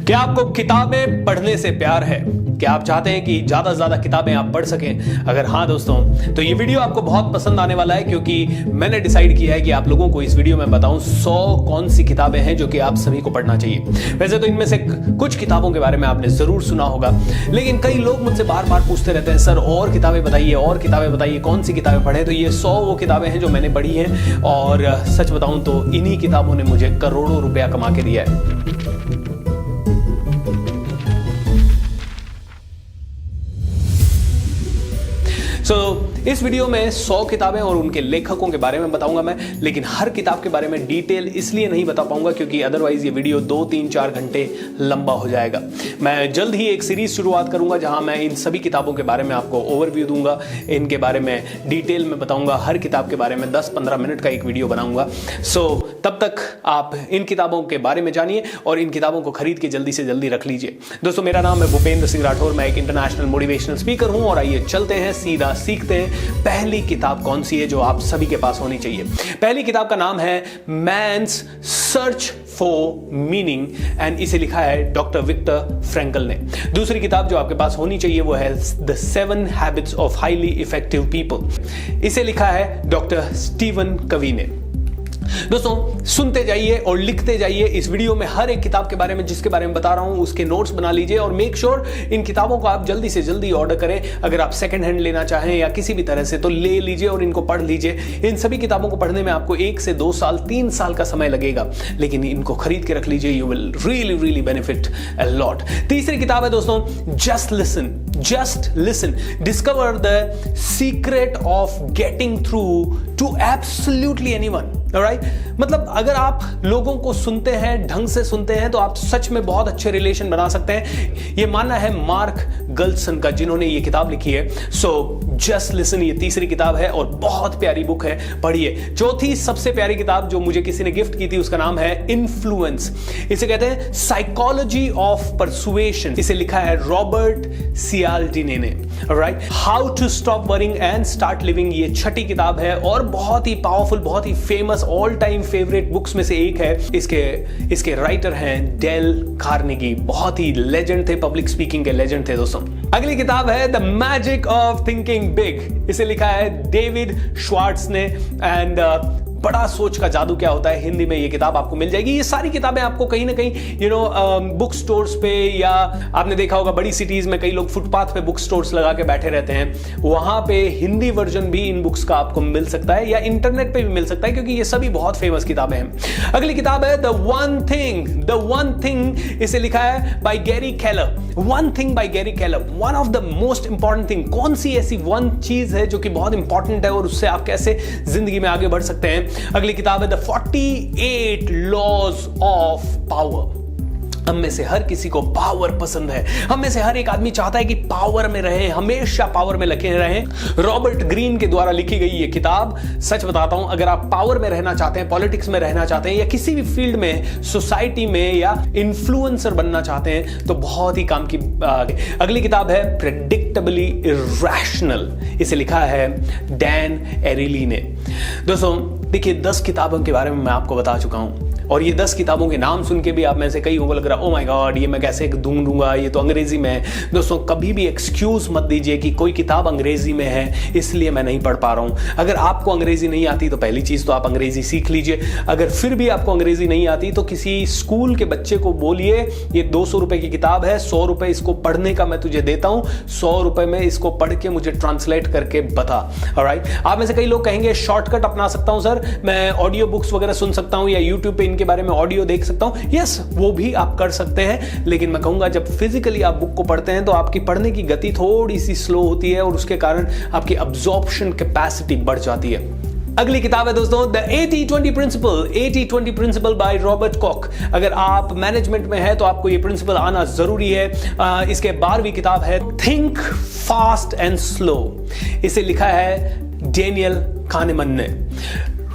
क्या आपको किताबें पढ़ने से प्यार है? क्या आप चाहते हैं कि ज्यादा से ज्यादा किताबें आप पढ़ सकें? अगर हाँ दोस्तों, तो ये वीडियो आपको बहुत पसंद आने वाला है, क्योंकि मैंने डिसाइड किया है कि आप लोगों को इस वीडियो में बताऊं 100 कौन सी किताबें हैं जो कि आप सभी को पढ़ना चाहिए। वैसे तो इनमें से कुछ किताबों के बारे में आपने जरूर सुना होगा, लेकिन कई लोग मुझसे बार बार पूछते रहते हैं, सर और किताबें बताइए, और किताबें बताइए, कौन सी किताबें पढ़े। तो ये 100 वो किताबें हैं जो मैंने पढ़ी हैं, और सच बताऊं तो इन्हीं किताबों ने मुझे करोड़ों रुपया कमा के दिया है। इस वीडियो में 100 किताबें और उनके लेखकों के बारे में बताऊंगा मैं, लेकिन हर किताब के बारे में डिटेल इसलिए नहीं बता पाऊंगा क्योंकि अदरवाइज ये वीडियो 2, 3, 4 घंटे लंबा हो जाएगा। मैं जल्द ही एक सीरीज शुरुआत करूंगा जहां मैं इन सभी किताबों के बारे में आपको ओवरव्यू दूंगा, इनके बारे में डिटेल में बताऊंगा, हर किताब के बारे में 10-15 मिनट का एक वीडियो बनाऊंगा। तब तक आप इन किताबों के बारे में जानिए और इन किताबों को खरीद के जल्दी से जल्दी रख लीजिए। दोस्तों, मेरा नाम है भूपेंद्र सिंह राठौर, मैं एक इंटरनेशनल मोटिवेशनल स्पीकर हूं, और आइए चलते हैं, सीधा सीखते हैं। पहली किताब कौन सी है जो आप सभी के पास होनी चाहिए? पहली किताब का नाम है man's search for meaning, and इसे लिखा है डॉक्टर विक्टर फ्रैंकल ने। दूसरी किताब जो आपके पास होनी चाहिए वो है the 7 habits of highly effective people, इसे लिखा है डॉक्टर स्टीवन कवी ने। दोस्तों, सुनते जाइए और लिखते जाइए। इस वीडियो में हर एक किताब के बारे में, जिसके बारे में बता रहा हूं, उसके नोट्स बना लीजिए, और मेक श्योर इन किताबों को आप जल्दी से जल्दी ऑर्डर करें। अगर आप सेकंड हैंड लेना चाहें या किसी भी तरह से, तो ले लीजिए और इनको पढ़ लीजिए। इन सभी किताबों को पढ़ने में आपको 1 से 2 साल, 3 साल का समय लगेगा, लेकिन इनको खरीद के रख लीजिए। You will really benefit a lot. तीसरी किताब है दोस्तों, just listen, discover the secret of getting through to absolutely anyone. Alright, मतलब अगर आप लोगों को सुनते हैं, ढंग से सुनते हैं, तो आप सच में बहुत अच्छे रिलेशन बना सकते हैं। ये मानना है मार्क गल्सन का, जिन्होंने ये किताब लिखी है। जस्ट लिसन, ये तीसरी किताब है और बहुत प्यारी बुक है, पढ़िए। चौथी सबसे प्यारी किताब जो मुझे किसी ने गिफ्ट की थी, उसका नाम है इन्फ्लुएंस। इसे कहते हैं साइकोलॉजी ऑफ परसुएशन, इसे लिखा है रॉबर्ट सियाल्डिनी ने। Alright, how to stop worrying and start living, ये छठी किताब है और बहुत ही पावरफुल, बहुत ही famous, all time favourite books में से एक है। इसके राइटर हैं डेल कार्नेगी, बहुत ही लेजेंड थे, पब्लिक स्पीकिंग के लेजेंड थे दोस्तों। अगली किताब है the magic of thinking big, इसे लिखा है डेविड श्वार्ट्ज ने, एंड बड़ा सोच का जादू क्या होता है, हिंदी में ये किताब आपको मिल जाएगी। ये सारी किताबें आपको कहीं ना कहीं बुक स्टोर्स पे, या आपने देखा होगा बड़ी सिटीज में कई लोग फुटपाथ पे बुक स्टोर्स लगा के बैठे रहते हैं, वहां पे हिंदी वर्जन भी इन बुक्स का आपको मिल सकता है, या इंटरनेट पे भी मिल सकता है, क्योंकि ये सभी बहुत फेमस किताबें हैं। अगली किताब है द वन थिंग, इसे लिखा है by Gary Keller. One thing by Gary Keller, one of the most important thing. कौन सी ऐसी वन चीज है जो कि बहुत इंपॉर्टेंट है और उससे आप कैसे जिंदगी में आगे बढ़ सकते हैं? अगली किताब है द 48 लॉज ऑफ पावर। हम में से हर किसी को पावर पसंद है, हम में से हर एक आदमी चाहता है कि पावर में रहे, हमेशा पावर में लगे रहें। रॉबर्ट ग्रीन के द्वारा लिखी गई ये किताब, सच बताता हूं, अगर आप पावर में रहना चाहते हैं, पॉलिटिक्स में रहना चाहते हैं, या किसी भी फील्ड में, सोसाइटी में, या इन्फ्लुएंसर बनना चाहते हैं, तो बहुत ही काम की। अगली किताब है प्रेडिक्टेबली इरैशनल, इसे लिखा है डैन एरिली ने। दोस्तों देखिए, 10 किताबों के बारे में मैं आपको बता चुका हूं, और ये 10 किताबों के नाम सुन के भी आप में से कई को लग रहा, ओ माय गॉड, ये मैं कैसे ढूंढूंगा, ये तो अंग्रेजी में है। दोस्तों, कभी भी एक्सक्यूज मत दीजिए कि कोई किताब अंग्रेजी में है इसलिए मैं नहीं पढ़ पा रहा हूं। अगर आपको अंग्रेजी नहीं आती तो पहली चीज तो आप अंग्रेजी सीख लीजिए। अगर फिर भी आपको अंग्रेजी नहीं आती तो किसी स्कूल के बच्चे को बोलिए, ये 200 रुपए की किताब है, 100 रुपए इसको पढ़ने का मैं तुझे देता हूं, 100 रुपए में इसको पढ़ के मुझे ट्रांसलेट करके बता। ऑलराइट, आप में से कई लोग कहेंगे शॉर्टकट अपना सकता हूं सर, मैं ऑडियो बुक्स वगैरह सुन सकता हूं, या यूट्यूब पे इनके बारे में ऑडियो देख सकता हूं। यस, वो भी आप कर सकते हैं, लेकिन मैं कहूंगा जब फिजिकली आप बुक को पढ़ते हैं तो आपकी पढ़ने की गति थोड़ी सी स्लो होती है, और उसके कारण आपकी अब्जॉर्प्शन कैपेसिटी बढ़ जाती है। अगली किताब है दोस्तों the 80-20 principal by Robert Kock. अगर आप मैनेजमेंट में है तो आपको ये प्रिंसिपल आना जरूरी है। इसके 12वीं किताब है थिंक फास्ट एंड स्लो, इसे लिखा है डेनियल कानेमन ने।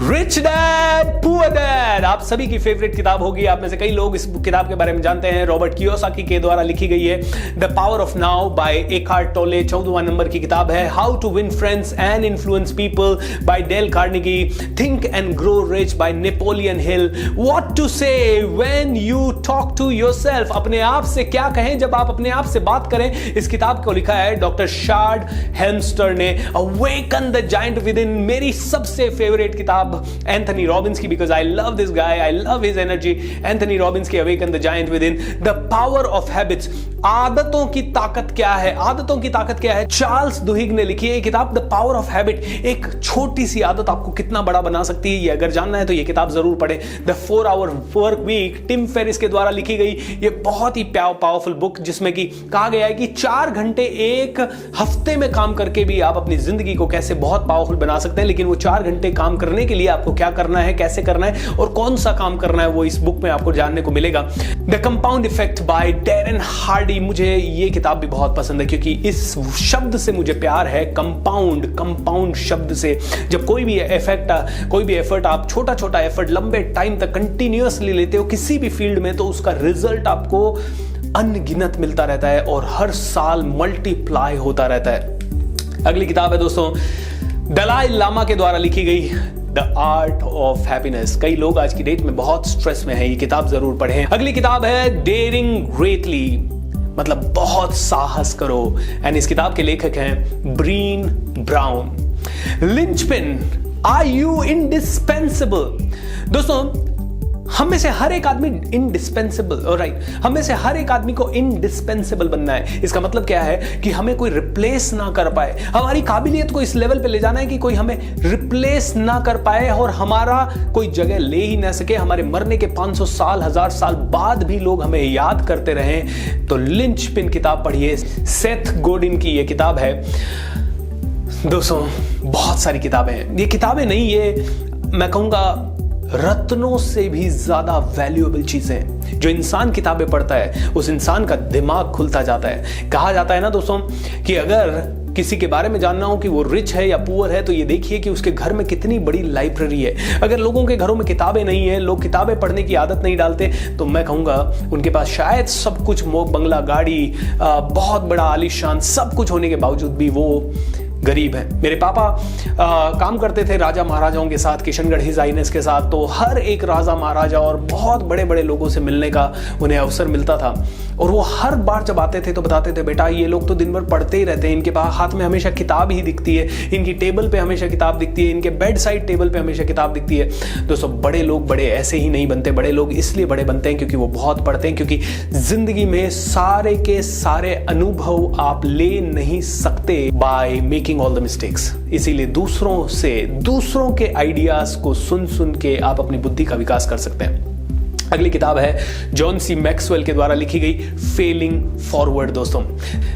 रिच डैड पुअर डैड आप सभी की फेवरेट किताब होगी। आप में से कई लोग इस किताब के बारे में जानते हैं। रॉबर्ट कियोसाकी के द्वारा लिखी गई है। The power of now by Eckhart Tolle 14वां नंबर की किताब है। How to win friends and influence people by Dale Carnegie. Think and grow rich by Napoleon Hill. What to say when you talk to yourself अपने आप से क्या कहें जब आप अपने आप से बात करें। इस किताब को लिखा है डॉक्टर शार्ड हेल्मस्टर ने। Awaken the giant within मेरी सबसे फेवरेट किताब एंथनी रॉबिन्स की, because I love this guy, I love his energy. Anthony Robbins की awaken the giant within. The power of habits आदतों की ताकत क्या है, आदतों की ताकत क्या है। चार्ल्स दुहिग ने लिखी है ये किताब द पावर ऑफ हैबिट। एक छोटी सी आदत आपको कितना बड़ा बना सकती है, ये अगर जानना है तो ये किताब जरूर पढ़ें। The 4 hour work week Tim Ferriss के द्वारा लिखी गई ये बहुत ही पावरफुल बुक, जिसमें कि कहा गया है कि 4 घंटे एक हफ्ते में काम करके भी आप अपनी जिंदगी को कैसे बहुत पावरफुल बना सकते हैं। लेकिन वो 4 घंटे काम करने के लिए आपको क्या करना है, कैसे करना है और कौन सा काम करना है, वो इस बुक में आपको जानने को मिलेगा। The compound effect by Darren Hardy. मुझे ये किताब भी बहुत पसंद है क्योंकि इस शब्द से मुझे प्यार है, कंपाउंड शब्द से। जब कोई भी एफर्ट आप छोटा छोटा एफर्ट लंबे टाइम तक कंटिन्यूअसली लेते हो किसी भी फील्ड में, तो उसका रिजल्ट आपको अनगिनत मिलता रहता है और हर साल मल्टीप्लाई होता रहता है। अगली किताब है दोस्तों दलाई लामा के द्वारा लिखी गई द आर्ट ऑफ हैप्पीनेस। कई लोग आज की डेट में बहुत स्ट्रेस में हैं, ये किताब जरूर पढ़ें। अगली किताब है डेयरिंग ग्रेटली, मतलब बहुत साहस करो। एंड इस किताब के लेखक हैं Brene Brown. Linchpin, are you indispensable. दोस्तों हम में से हर एक आदमी इंडिस्पेंसिबल, राइट, हम में से हर एक आदमी को इंडिस्पेंसिबल बनना है। इसका मतलब क्या है कि हमें कोई रिप्लेस ना कर पाए। हमारी काबिलियत को इस लेवल पे ले जाना है कि कोई हमें रिप्लेस ना कर पाए और हमारा कोई जगह ले ही ना सके। हमारे मरने के 500 साल 1000 साल बाद भी लोग हमें याद करते रहें। तो लिंचपिन किताब पढ़िए, सेथ गोडिन की ये किताब है। दोस्तों बहुत सारी किताबें हैं, ये किताबें नहीं, ये मैं कहूंगा रत्नों से भी ज्यादा वैल्यूएबल चीजें। जो इंसान किताबें पढ़ता है उस इंसान का दिमाग खुलता जाता है। कहा जाता है ना दोस्तों कि अगर किसी के बारे में जानना हो कि वो रिच है या पुअर है, तो ये देखिए कि उसके घर में कितनी बड़ी लाइब्रेरी है। अगर लोगों के घरों में किताबें नहीं है, लोग किताबें पढ़ने की आदत नहीं डालते, तो मैं कहूंगा उनके पास शायद सब कुछ, बंगला, गाड़ी, बहुत बड़ा आलीशान सब कुछ होने के बावजूद भी वो गरीब है। मेरे पापा काम करते थे राजा महाराजाओं के साथ, किशनगढ़ हिज हाइनेस के साथ, तो हर एक राजा महाराजा और बहुत बड़े बड़े लोगों से मिलने का उन्हें अवसर मिलता था। और वो हर बार जब आते थे तो बताते थे, बेटा ये लोग तो दिन भर पढ़ते ही रहते हैं, इनके पास हाथ में हमेशा किताब ही दिखती है, इनकी टेबल पे हमेशा किताब दिखती है, इनके बेड साइड टेबल पे हमेशा किताब दिखती है। दोस्तों बड़े लोग बड़े ऐसे ही नहीं बनते, बड़े लोग इसलिए बड़े बनते हैं क्योंकि वो बहुत पढ़ते हैं। क्योंकि जिंदगी में सारे के सारे अनुभव आप ले नहीं सकते by making all the mistakes. इसीलिए दूसरों के आइडियाज को सुन सुन के आप अपनी बुद्धि का विकास कर सकते हैं। अगली किताब है जॉन सी मैक्सवेल के द्वारा लिखी गई फेलिंग फॉरवर्ड। दोस्तों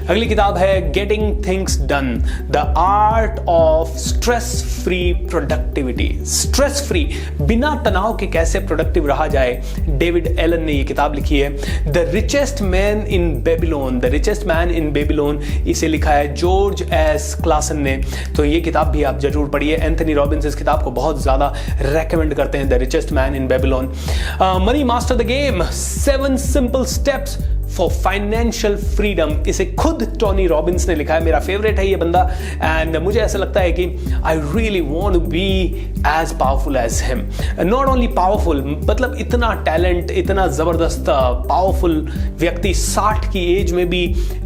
अगली किताब है getting things done, the art of stress free productivity. Stress free, बिना तनाव के कैसे प्रोडक्टिव रहा जाए, डेविड एलन ने यह किताब लिखी है। The richest man in Babylon, the richest man in Babylon, इसे लिखा है जॉर्ज एस क्लासन ने। तो ये किताब भी आप जरूर पढ़िए। एंथनी रॉबिन्स इस किताब को बहुत ज्यादा रेकमेंड करते हैं, the richest man in Babylon. Money master the game, 7 simple steps for financial freedom, इसे खुद टोनी रॉबिन्स ने लिखा है। मेरा फेवरेट है ये बंदा एंड मुझे ऐसा लगता है कि I really want to be as powerful as him. Not only powerful, मतलब इतना टैलेंट, इतना जबरदस्त पावरफुल व्यक्ति 60 की एज में भी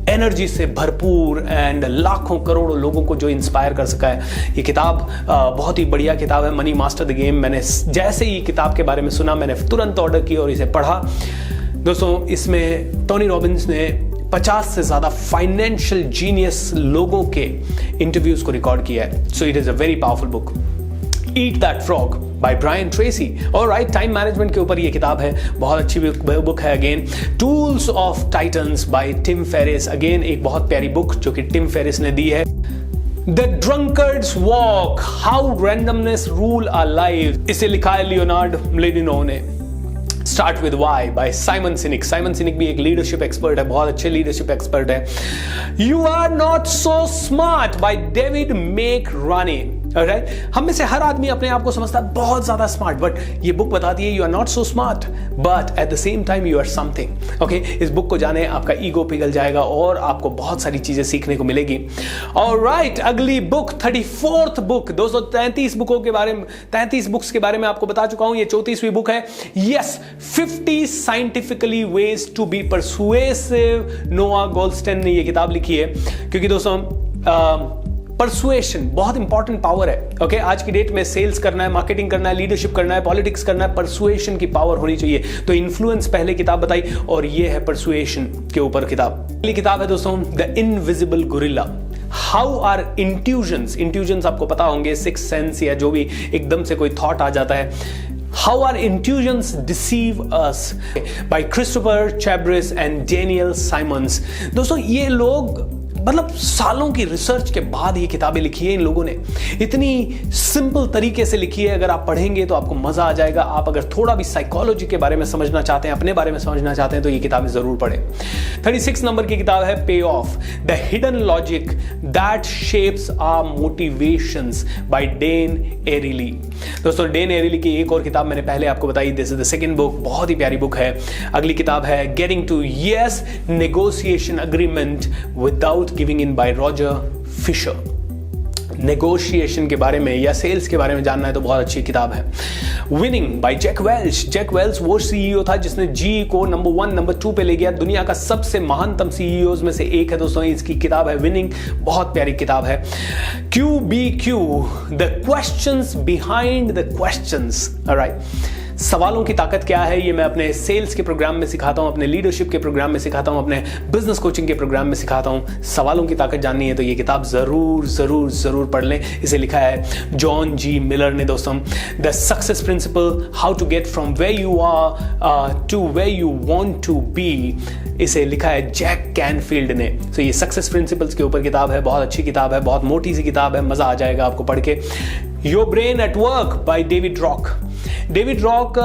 एनर्जी से भरपूर एंड लाखों करोड़ों लोगों को जो इंस्पायर कर सका है। ये किताब बहुत ही बढ़िया किताब है, मनी मास्टर द गेम। मैंने जैसे ही किताब के बारे में सुना मैंने तुरंत ऑर्डर किया और इसे पढ़ा। दोस्तों इसमें टोनी रॉबिन्स ने 50 से ज्यादा फाइनेंशियल जीनियस लोगों के इंटरव्यूज को रिकॉर्ड किया है। So it is a very powerful book. Eat that frog by Brian Tracy. Alright, time management के ऊपर ये किताब है, बहुत अच्छी बुक है। Again tools of titans by Tim Ferriss, again एक बहुत प्यारी बुक जो कि टिम फेरिस ने दी है। The drunkards walk, how randomness rule our lives, इसे लिखा है लियोनार्ड म्लिनिनो ने। Start with why by Simon Sinek. Simon Sinek भी एक लीडरशिप एक्सपर्ट है, बहुत अच्छे लीडरशिप एक्सपर्ट है। You are not so smart by David McRaney. Right? हम में से हर आदमी अपने आप को समझता है बहुत ज्यादा स्मार्ट, बट ये बुक बताती है you are not so smart but at the same time you are something. Okay, इस बुक को जाने, आपका ईगो पिघल जाएगा और आपको बहुत सारी चीजें सीखने को मिलेगी। ऑलराइट, अगली बुक 34th बुक। दोस्तों 33 बुकों के बारे में, 33 बुक्स के बारे में आपको बता चुका हूं, ये 34वीं बुक है। Yes, 50 scientifically ways to be persuasive. Noah Goldstein ने ये किताब लिखी है, क्योंकि दोस्तों परसुएशन बहुत इंपॉर्टेंट पावर है। ओके, आज की डेट में सेल्स करना है, मार्केटिंग करना है, लीडरशिप करना है, पॉलिटिक्स करना है, परसुएशन की पावर होनी चाहिए। तो इन्फ्लुएंस पहले किताब बताई और ये है परसुएशन के ऊपर किताब। अगली किताब है दोस्तों the invisible gorilla. How our intuitions आपको पता होंगे, सिक्स सेंस या जो भी एकदम से कोई थॉट आ जाता है। How our intuitions deceive us by Christopher Chabris and Daniel Simons। दोस्तों ये लोग मतलब सालों की रिसर्च के बाद ये किताबें लिखी है इन लोगों ने, इतनी सिंपल तरीके से लिखी है। अगर आप पढ़ेंगे तो आपको मजा आ जाएगा। आप अगर थोड़ा भी साइकोलॉजी के बारे में समझना चाहते हैं, अपने बारे में समझना चाहते हैं, तो ये किताबें जरूर पढ़ें। 36 नंबर की किताब है payoff, the hidden logic that shapes our motivations by Dan Ariely. दोस्तों डेन एरिली की एक और किताब मैंने पहले आपको बताई, this is the second book, बहुत ही प्यारी बुक है। अगली किताब है getting to yes negotiation agreement without giving in by Roger Fisher. Negotiation के बारे में या सेल्स के बारे में जानना है तो बहुत अच्छी किताब है। Winning by Jack Welch. Jack Welch वो सीईओ था जिसने जी को नंबर 1 नंबर 2 पे ले गया, दुनिया का सबसे महानतम सीईओज में से एक है दोस्तों। इसकी किताब है विनिंग, बहुत प्यारी किताब है। QBQ, the questions behind the questions. Alright, सवालों की ताकत क्या है, ये मैं अपने सेल्स के प्रोग्राम में सिखाता हूं, अपने लीडरशिप के प्रोग्राम में सिखाता हूं, अपने बिजनेस कोचिंग के प्रोग्राम में सिखाता हूं। सवालों की ताकत जाननी है तो ये किताब जरूर जरूर जरूर पढ़ लें। इसे लिखा है जॉन जी मिलर ने दोस्तों। The success principle, how to get from where you are to where you want to be, इसे लिखा है जैक कैनफील्ड ने। तो ये सक्सेस प्रिंसिपल्स के ऊपर किताब है, बहुत अच्छी किताब है, बहुत मोटी सी किताब है, मजा आ जाएगा आपको पढ़ के। Your brain at work by David rock. David rock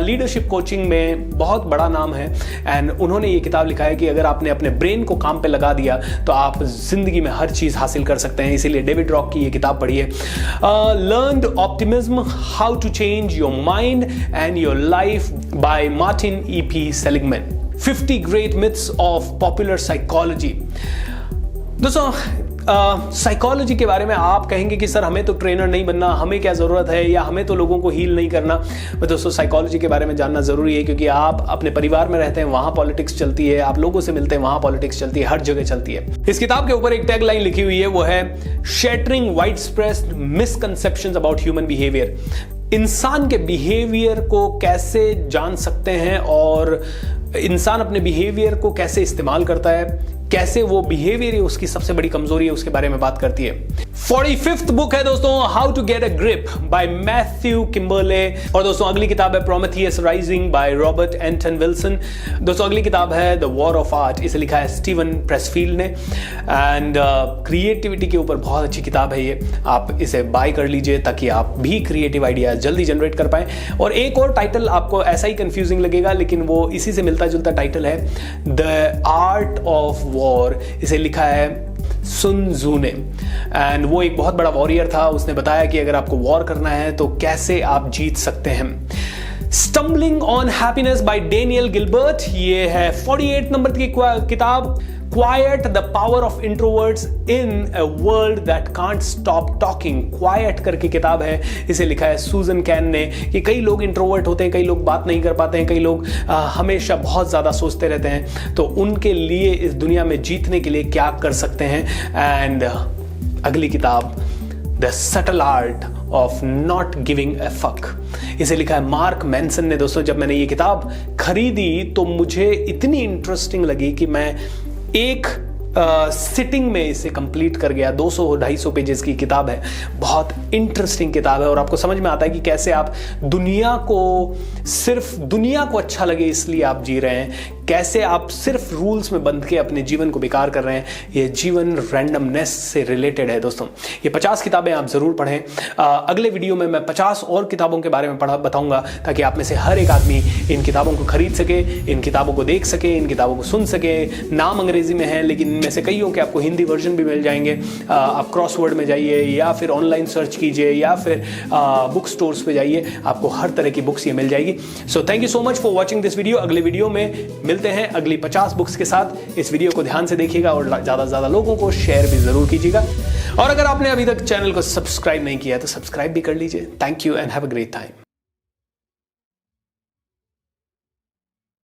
leadership coaching में बहुत बड़ा नाम है एंड उन्होंने ये किताब लिखा है कि अगर आपने अपने ब्रेन को काम पे लगा दिया तो आप जिंदगी में हर चीज हासिल कर सकते हैं। इसीलिए डेविड रॉक की ये किताब पढ़िए। Learned optimism, how to change your mind and your life by Martin E.P. Seligman. 50 great myths of popular psychology. दोस्तों साइकोलॉजी के बारे में आप कहेंगे कि सर हमें तो ट्रेनर नहीं बनना, हमें क्या ज़रूरत है, या हमें तो लोगों को हील नहीं करना। तो दोस्तों साइकोलॉजी के बारे में जानना ज़रूरी है, क्योंकि आप अपने परिवार में रहते हैं, वहाँ पॉलिटिक्स चलती है, आप लोगों से मिलते हैं, वहाँ पॉलिटिक्स चलती है, हर जगह चलती है। इस किताब के ऊपर एक टैग लाइन लिखी हुई है, वो है shattering widespread misconceptions about human behaviour. इंसान के बिहेवियर को कैसे जान सकते हैं और इंसान अपने बिहेवियर को कैसे इस्तेमाल करता है, कैसे वो बिहेवियर है उसकी सबसे बड़ी कमजोरी है, उसके बारे में बात करती है। 45th बुक है दोस्तों how to get a grip by Matthew Kimberley. और दोस्तों अगली किताब है Prometheus rising by Robert Anton Wilson. दोस्तों अगली किताब है द वॉर ऑफ आर्ट, इसे लिखा है स्टीवन प्रेसफील्ड ने एंड क्रिएटिविटी के ऊपर बहुत अच्छी किताब है ये। आप इसे बाय कर लीजिए ताकि आप भी क्रिएटिव आइडिया जल्दी जनरेट कर पाए। और एक और टाइटल आपको ऐसा ही कंफ्यूजिंग लगेगा लेकिन वो इसी से मिलता जुलता टाइटल है द आर्ट ऑफ वॉर, इसे लिखा है सुन त्सू ने। एंड वो एक बहुत बड़ा वॉरियर था, उसने बताया कि अगर आपको वॉर करना है तो कैसे आप जीत सकते हैं। Stumbling on happiness bye Daniel Gilbert, ये है 48 नंबर की किताब। Quite the power of introverts in a world that can't stop talking, quite करके किताब है, इसे लिखा है सूजन कैन ने। कि कई लोग इंट्रोवर्ट होते हैं, कई लोग बात नहीं कर पाते हैं, कई लोग हमेशा बहुत ज़्यादा सोचते रहते हैं, तो उनके लिए इस दुनिया में जीतने के लिए क्या कर सकते हैं। एंड अगली किताब the subtle art of not giving a fuck, इसे लिखा है मार्क मैनसन ने। दोस्तों जब मैंने ये किताब खरीदी तो मुझे इतनी इंटरेस्टिंग लगी कि मैं एक सिटिंग में इसे कंप्लीट कर गया। 200-250 पेजेस की किताब है, बहुत इंटरेस्टिंग किताब है और आपको समझ में आता है कि कैसे आप सिर्फ दुनिया को अच्छा लगे इसलिए आप जी रहे हैं, कैसे आप सिर्फ रूल्स में बंध के अपने जीवन को बेकार कर रहे हैं। ये जीवन रैंडमनेस से रिलेटेड है दोस्तों। ये 50 किताबें आप जरूर पढ़ें। अगले वीडियो में मैं 50 और किताबों के बारे में बताऊंगा ताकि आप में से हर एक आदमी इन किताबों को खरीद सके, इन किताबों को देख सके, इन किताबों को सुन सके। नाम अंग्रेजी में है लेकिन इनमें से कईयों के आपको हिंदी वर्जन भी मिल जाएंगे। आप क्रॉसवर्ड में जाइए या फिर ऑनलाइन सर्च कीजिए या फिर बुक स्टोर्स पे जाइए, आपको हर तरह की बुक्स ये मिल जाएगी। So thank you so much for watching this video. अगले वीडियो में मिलते हैं अगली 50 बुक्स के साथ। इस वीडियो को ध्यान से देखिएगा और ज़्यादा से ज़्यादा लोगों को शेयर भी ज़रूर कीजिएगा। और अगर आपने अभी तक चैनल को सब्सक्राइब नहीं किया है तो सब्सक्राइब भी कर लीजिए। Thank you and have a great time.